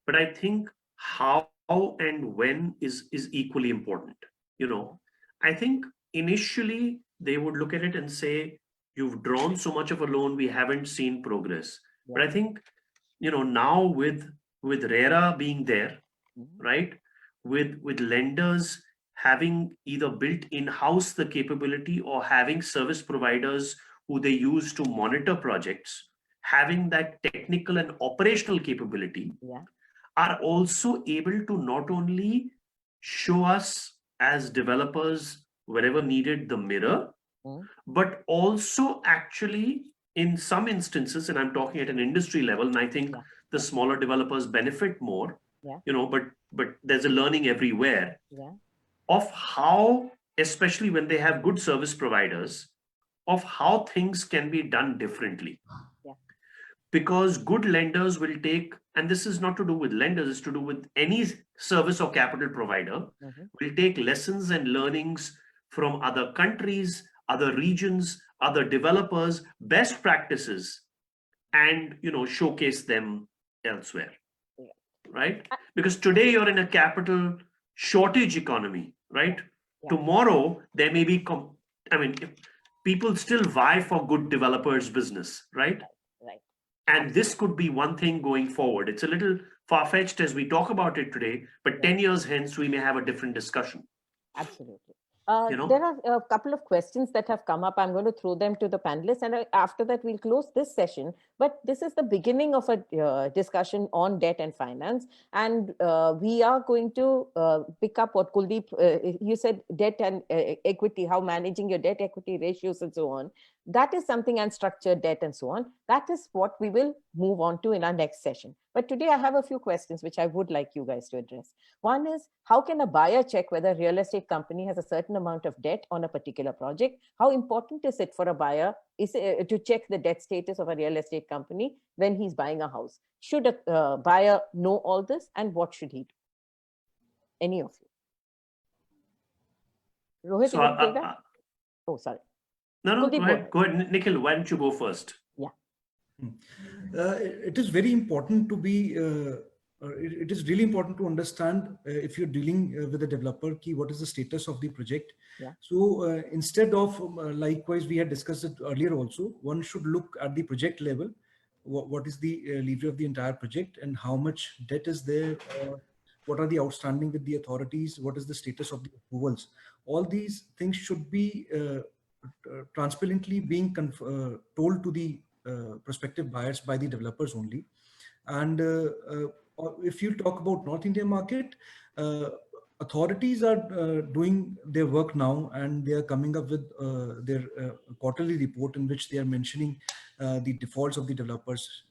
S3: But I think how and when is equally important. I think initially they would look at it and say, you've drawn so much of a loan, we haven't seen progress. But I think, now with RERA being there, right, with lenders having either built in-house the capability or having service providers who they use to monitor projects, having that technical and operational capability, are also able to not only show us as developers wherever needed the mirror, but also actually in some instances, and I'm talking at an industry level, and I think the smaller developers benefit more, but there's a learning everywhere of how, especially when they have good service providers, of how things can be done differently. Because good lenders will take, and this is not to do with lenders, it's to do with any service or capital provider, will take lessons and learnings from other countries, other regions, other developers, best practices, and showcase them elsewhere. Right? Because today you're in a capital shortage economy, right? Tomorrow there may be, people still vie for good developers' business, right? And this could be one thing going forward. It's a little far-fetched as we talk about it today, but 10 years hence, we may have a different discussion.
S1: Absolutely. There are a couple of questions that have come up. I'm going to throw them to the panelists, and after that, we'll close this session. But this is the beginning of a discussion on debt and finance. And we are going to pick up what Kuldip, you said debt and equity, how managing your debt equity ratios and so on. That is something, and structured debt and so on. That is what we will move on to in our next session. But today I have a few questions which I would like you guys to address. One is, how can a buyer check whether a real estate company has a certain amount of debt on a particular project? How important is it for a buyer to check the debt status of a real estate company when he's buying a house? Should a buyer know all this, and what should he do? Any of you? Rohit, you want to take that? Oh, sorry.
S3: No, go ahead. Nikhil, why don't you go first?
S2: It is very important to be, it is really important to understand if you're dealing with a developer, what is the status of the project. So instead of, likewise, we had discussed it earlier also, one should look at the project level. What is the leverage of the entire project, and how much debt is there? What are the outstanding with the authorities? What is the status of the approvals? All these things should be transparently being told to the prospective buyers by the developers only. And if you talk about North Indian market, authorities are doing their work now, and they are coming up with their quarterly report in which they are mentioning the defaults of the developers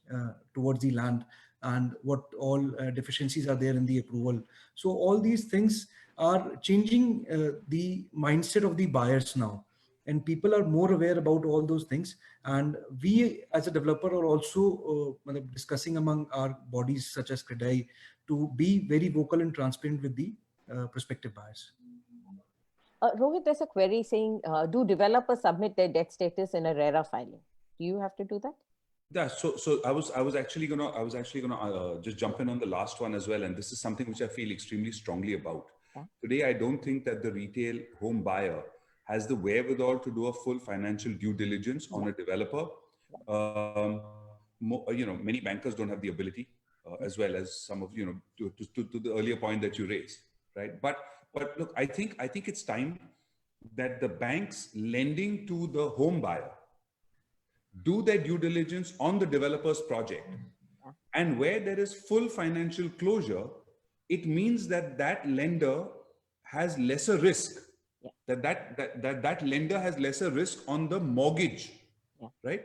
S2: towards the land, and what all deficiencies are there in the approval. So all these things are changing the mindset of the buyers now, and people are more aware about all those things. And we as a developer are also discussing among our bodies such as CREDAI to be very vocal and transparent with the prospective buyers.
S1: Rohit, there's a query saying, do developers submit their debt status in a RERA filing? Do you have to do that?
S4: Yeah, so I was actually gonna just jump in on the last one as well, and this is something which I feel extremely strongly about. Today, I don't think that the retail home buyer has the wherewithal to do a full financial due diligence on a developer. Many bankers don't have the ability, as well as some of to the earlier point that you raised, right? But look, I think it's time that the banks lending to the home buyer do their due diligence on the developer's project, and where there is full financial closure, it means that lender has lesser risk. That lender has lesser risk on the mortgage, right?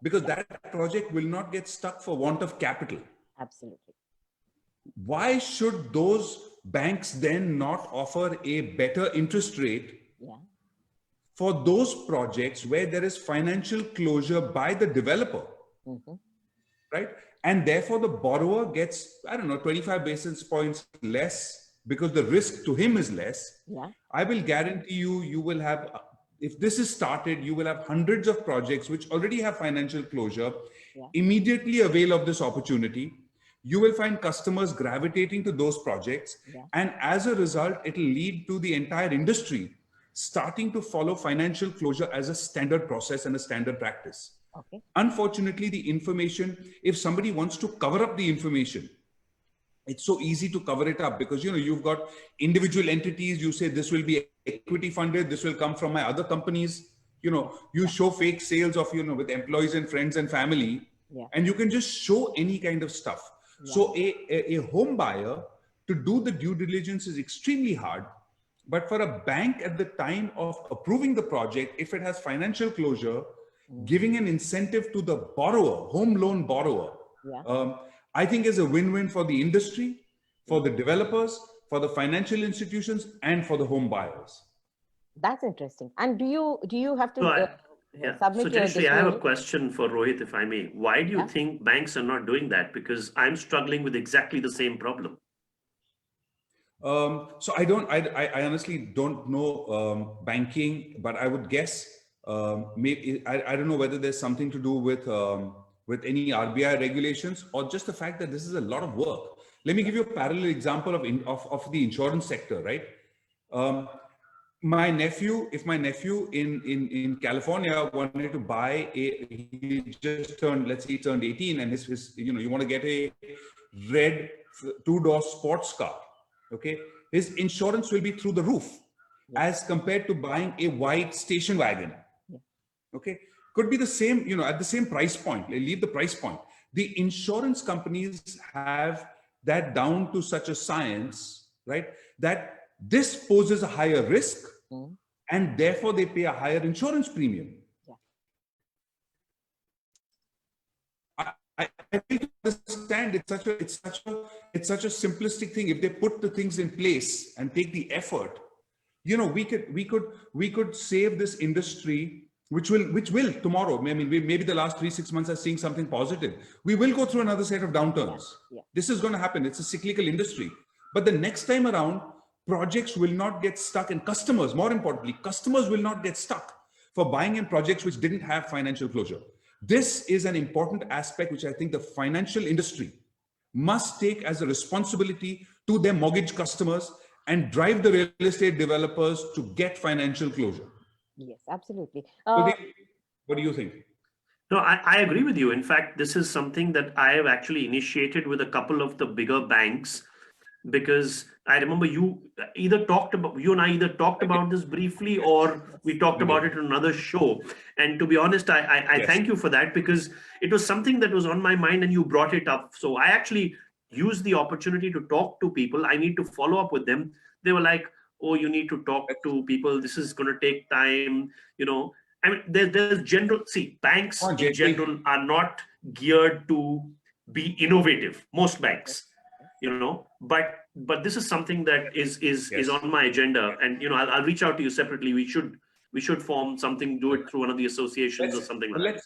S4: Because that project will not get stuck for want of capital.
S1: Absolutely.
S4: Why should those banks then not offer a better interest rate for those projects where there is financial closure by the developer, right? And therefore the borrower gets, 25 basis points less because the risk to him is less. I will guarantee you will have, if this is started, you will have hundreds of projects which already have financial closure, immediately avail of this opportunity. You will find customers gravitating to those projects. And as a result, it will lead to the entire industry starting to follow financial closure as a standard process and a standard practice.
S1: Okay.
S4: Unfortunately, the information, if somebody wants to cover up the information, it's so easy to cover it up because, you know, you've got individual entities. You say this will be equity funded. This will come from my other companies. You know, you show fake sales of, you know, with employees and friends and family, and you can just show any kind of stuff. So a home buyer, to do the due diligence is extremely hard. But for a bank at the time of approving the project, if it has financial closure, giving an incentive to the borrower, home loan borrower, I think is a win-win for the industry, for the developers, for the financial institutions, and for the home buyers.
S1: That's interesting. And do you have to
S3: So
S1: submit your
S3: Jayashree, I have a
S1: disclosure?
S3: question for Rohit, if I may. Why do you think banks are not doing that? Because I'm struggling with exactly the same problem.
S4: So I honestly don't know banking, but I would guess maybe I don't know whether there's something to do with any RBI regulations or just the fact that this is a lot of work. Let me give you a parallel example of the insurance sector, right? If my nephew in California wanted to buy he just turned, let's say he turned 18, and his you know, you want to get a red 2-door sports car. Okay, his insurance will be through the roof as compared to buying a white station wagon. Okay, could be the same, you know, at the same price point. Leave the price point. The insurance companies have that down to such a science, right, that this poses a higher risk, and therefore they pay a higher insurance premium. I understand it's such a simplistic thing. If they put the things in place and take the effort, you know, we could save this industry, which will tomorrow. I mean, maybe the last 3-6 months are seeing something positive. We will go through another set of downturns. This is going to happen. It's a cyclical industry. But the next time around, projects will not get stuck, and customers, more importantly, customers will not get stuck for buying in projects which didn't have financial closure. This is an important aspect which I think the financial industry must take as a responsibility to their mortgage customers and drive the real estate developers to get financial closure.
S1: Yes, absolutely.
S4: What do you think?
S3: No, I agree with you. In fact, this is something that I have actually initiated with a couple of the bigger banks, because I remember you and I either talked about this briefly, or we talked about it on another show. And to be honest, I thank you for that, because it was something that was on my mind and you brought it up. So I actually used the opportunity to talk to people. I need to follow up with them. They were like, oh, you need to talk to people. This is going to take time. You know, I mean, there's general, banks in general are not geared to be innovative. Most banks, you know, but this is something that is on my agenda, and you know, I'll reach out to you separately. We should form something, do it through one of the associations or something like that.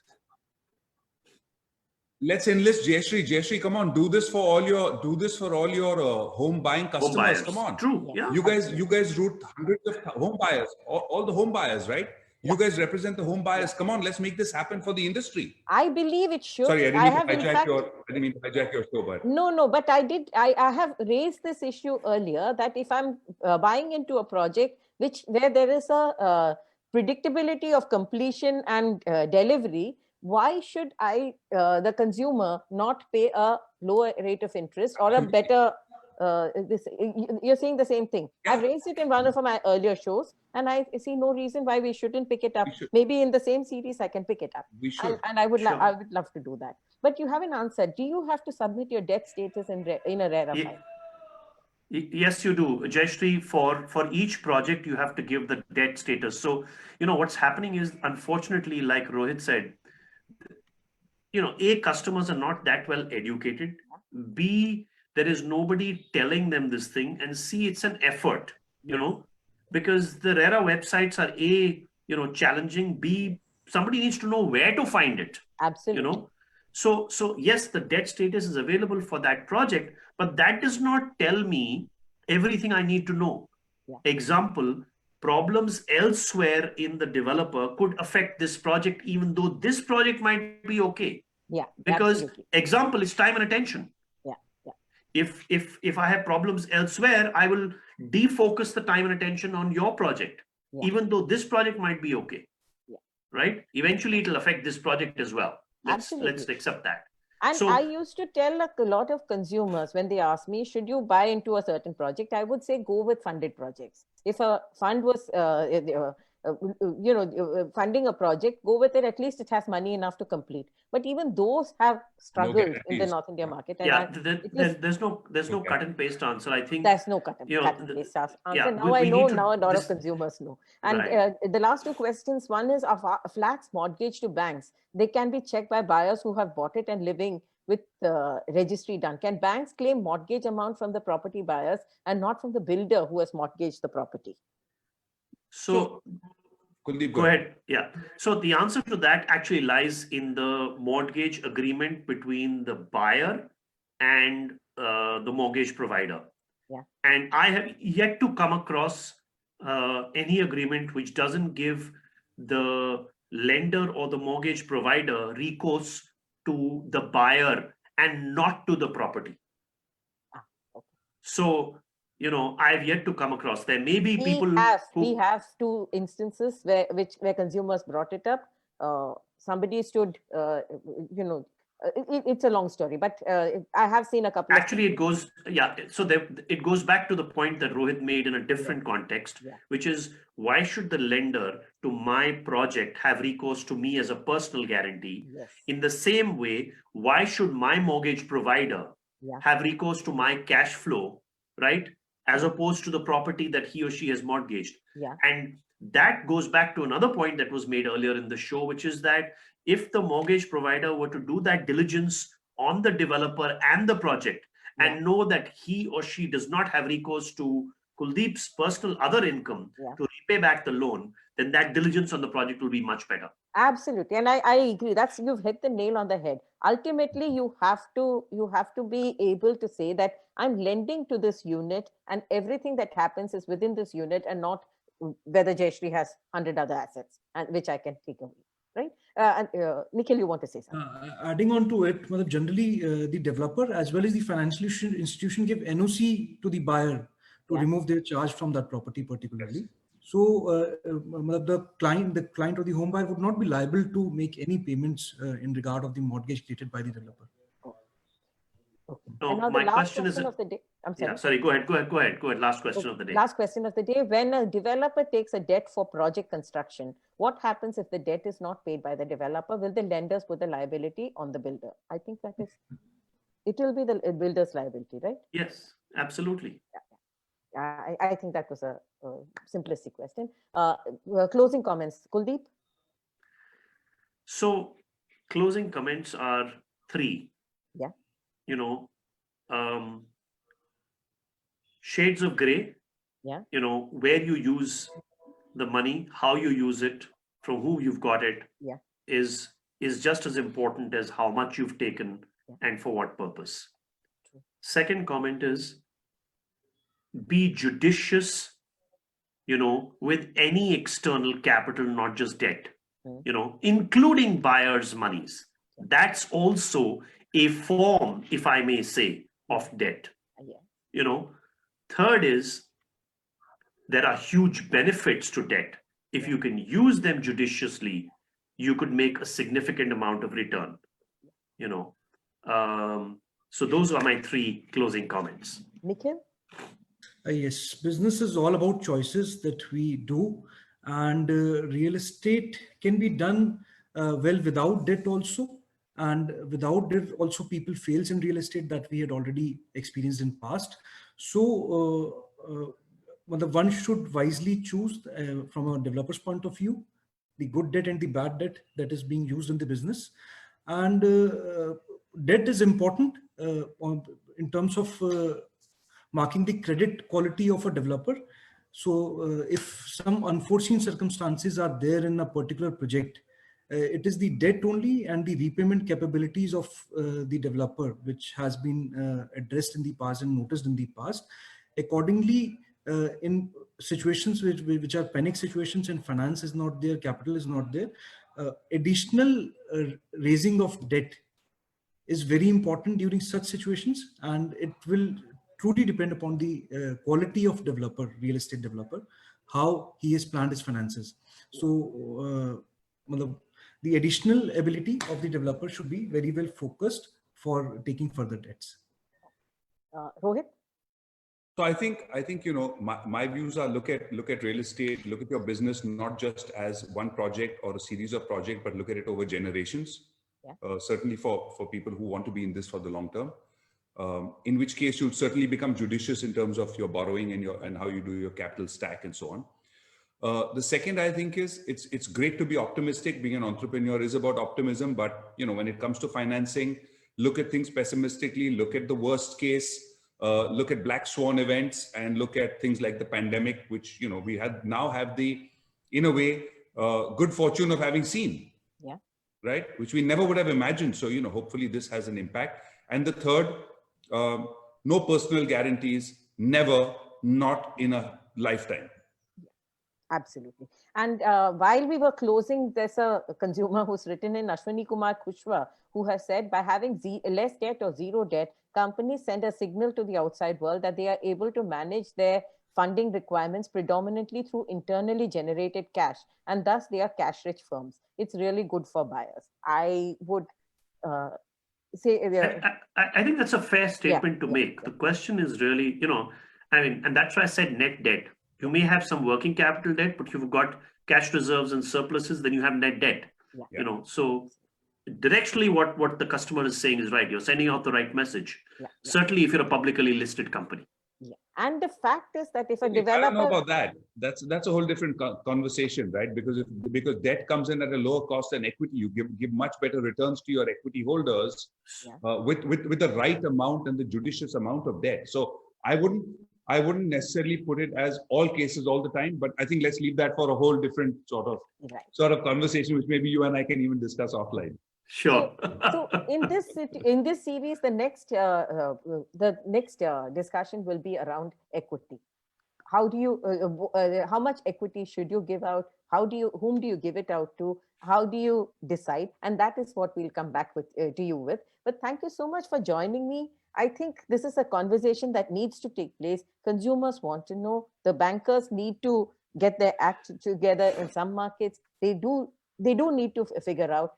S4: Let's enlist Jayashree. Jayashree, come on, do this for all your home buying customers. Come on,
S3: true, yeah.
S4: You guys route hundreds of home buyers, all the home buyers, right? You guys represent the home buyers. Come on, let's make this happen for the industry.
S1: I believe it should.
S4: Sorry, I didn't mean to hijack your show, but
S1: no, but I have raised this issue earlier, that if I'm buying into a project where there is a predictability of completion and delivery, why should the consumer not pay a lower rate of interest or a better you're saying the same thing. I've raised it in one of my earlier shows, and I see no reason why we shouldn't pick it up. Maybe in the same series I can pick it up.
S4: We should.
S1: And I would love to do that. But you haven't answered. Do you have to submit your debt status in a RERA file?
S3: Yes, you do. Jayashree, for each project, you have to give the debt status. So, you know, what's happening is, unfortunately, like Rohit said, you know, A, customers are not that well educated. B, there is nobody telling them this thing. And C, it's an effort, you know, because the RERA websites are A, you know, challenging. B, somebody needs to know where to find it.
S1: Absolutely.
S3: You know, so yes, the debt status is available for that project, but that does not tell me everything I need to know. Example, problems elsewhere in the developer could affect this project, even though this project might be okay.
S1: Yeah.
S3: Because
S1: absolutely.
S3: example is time and attention. If I have problems elsewhere, I will defocus the time and attention on your project, even though this project might be okay. right? Eventually it'll affect this project as well. Let's accept that.
S1: And so, I used to tell a lot of consumers when they ask me, should you buy into a certain project? I would say go with funded projects. If a fund was, funding a project, go with it. At least it has money enough to complete. But even those have struggled in the North India market. And
S3: there's no cut and paste answer. I think
S1: there's no cut and paste answer. Now I know. Now a lot of consumers know. And the last two questions. One is of flats mortgaged to banks. They can be checked by buyers who have bought it and living with registry done. Can banks claim mortgage amount from the property buyers and not from the builder who has mortgaged the property?
S3: So,
S4: Kuldip,
S3: go ahead. Yeah. So the answer to that actually lies in the mortgage agreement between the buyer and the mortgage provider.
S1: Yeah.
S3: And I have yet to come across any agreement which doesn't give the lender or the mortgage provider recourse to the buyer and not to the property.
S1: Okay.
S3: So, I've yet to come across. There may be people
S1: we have two instances where consumers brought it up. Somebody stood, it's a long story, but I have seen a couple.
S3: Actually, it goes, So it goes back to the point that Rohit made in a different context, which is, why should the lender to my project have recourse to me as a personal guarantee?
S1: Yes.
S3: In the same way, why should my mortgage provider have recourse to my cash flow, right? As opposed to the property that he or she has mortgaged.
S1: Yeah.
S3: And that goes back to another point that was made earlier in the show, which is that if the mortgage provider were to do that diligence on the developer and the project and know that he or she does not have recourse to Kuldip's personal other income to repay back the loan, then that diligence on the project will be much better.
S1: Absolutely. And I agree. You've hit the nail on the head. Ultimately, you have to be able to say that I'm lending to this unit and everything that happens is within this unit and not whether Jayashree has 100 other assets and which I can take away. Right? Nikhil, you want to say something?
S2: Adding on to it, generally the developer as well as the financial institution give NOC to the buyer to remove their charge from that property particularly. Yes. So the client or the home buyer would not be liable to make any payments in regard of the mortgage created by the developer.
S1: Okay.
S3: So
S1: and now
S3: my
S1: the last
S3: question is
S1: of the day. I'm sorry.
S3: Yeah, sorry. Go ahead. Last question of the day.
S1: Last question of the day. When a developer takes a debt for project construction, what happens if the debt is not paid by the developer? Will the lenders put the liability on the builder? I think it will be the builder's liability, right?
S3: Yes, absolutely.
S1: I think that was a simplistic question. Closing comments, Kuldip?
S3: So closing comments are 3.
S1: Yeah.
S3: Shades of gray.
S1: Yeah.
S3: Where you use the money, how you use it, from who you've got it, is just as important as how much you've taken and for what purpose.
S1: True.
S3: Second comment is, be judicious, with any external capital, not just debt, including buyers' monies. That's also a form, if I may say, of debt. Third is, there are huge benefits to debt. If you can use them judiciously, you could make a significant amount of return. So those are my 3 closing comments.
S1: Nikhil?
S2: Yes, business is all about choices that we do, and real estate can be done well without debt also. And without debt also, people fails in real estate, that we had already experienced in past. So the one should wisely choose from a developer's point of view, the good debt and the bad debt that is being used in the business. And debt is important in terms of marking the credit quality of a developer. So if some unforeseen circumstances are there in a particular project, it is the debt only and the repayment capabilities of the developer which has been addressed in the past and noticed in the past. Accordingly, in situations which are panic situations and finance is not there, capital is not there, additional raising of debt is very important during such situations, and it will truly depend upon the quality of developer, real estate developer, how he has planned his finances. So the additional ability of the developer should be very well focused for taking further debts.
S1: Rohit?
S4: So I think my views are look at real estate, look at your business not just as one project or a series of projects, but look at it over generations.
S1: Yeah.
S4: Certainly for people who want to be in this for the long term. In which case you'll certainly become judicious in terms of your borrowing and how you do your capital stack and so on. The second, I think, is it's great to be optimistic. Being an entrepreneur is about optimism, but when it comes to financing, look at things pessimistically, look at the worst case. Look at black swan events and look at things like the pandemic, which we now have the, in a way, good fortune of having seen.
S1: Yeah.
S4: Right, which we never would have imagined. So hopefully this has an impact. And the third, no personal guarantees, never, not in a lifetime.
S1: Absolutely. And while we were closing, there's a consumer who's written in, Ashwini Kumar Kushwa, who has said, by having less debt or zero debt, companies send a signal to the outside world that they are able to manage their funding requirements predominantly through internally generated cash, and thus they are cash-rich firms. It's really good for buyers. I would say...
S3: I think that's a fair statement to make. The question is really, and that's why I said net debt. You may have some working capital debt, but you've got cash reserves and surpluses, then you have net debt.
S1: Yeah.
S3: So directionally what the customer is saying is right. You're sending out the right message. Certainly if you're a publicly listed company.
S1: Yeah. And the fact is that if a developer...
S4: I don't know about that. That's a whole different conversation, right? Because debt comes in at a lower cost than equity, you give much better returns to your equity holders with the right amount and the judicious amount of debt. So I wouldn't necessarily put it as all cases all the time, but I think let's leave that for a whole different sort of conversation, which maybe you and I can even discuss offline.
S3: Sure.
S1: So in this series, the next discussion will be around equity. How do you how much equity should you give out? Whom do you give it out to? How do you decide? And that is what we'll come back with to you with. But thank you so much for joining me. I think this is a conversation that needs to take place. Consumers want to know. The bankers need to get their act together in some markets. They do need to figure out,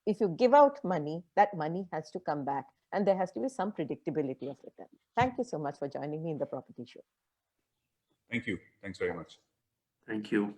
S1: if you give out money, that money has to come back, and there has to be some predictability of return. Thank you so much for joining me in the Property Show.
S4: Thank you. Thanks very much.
S3: Thank you.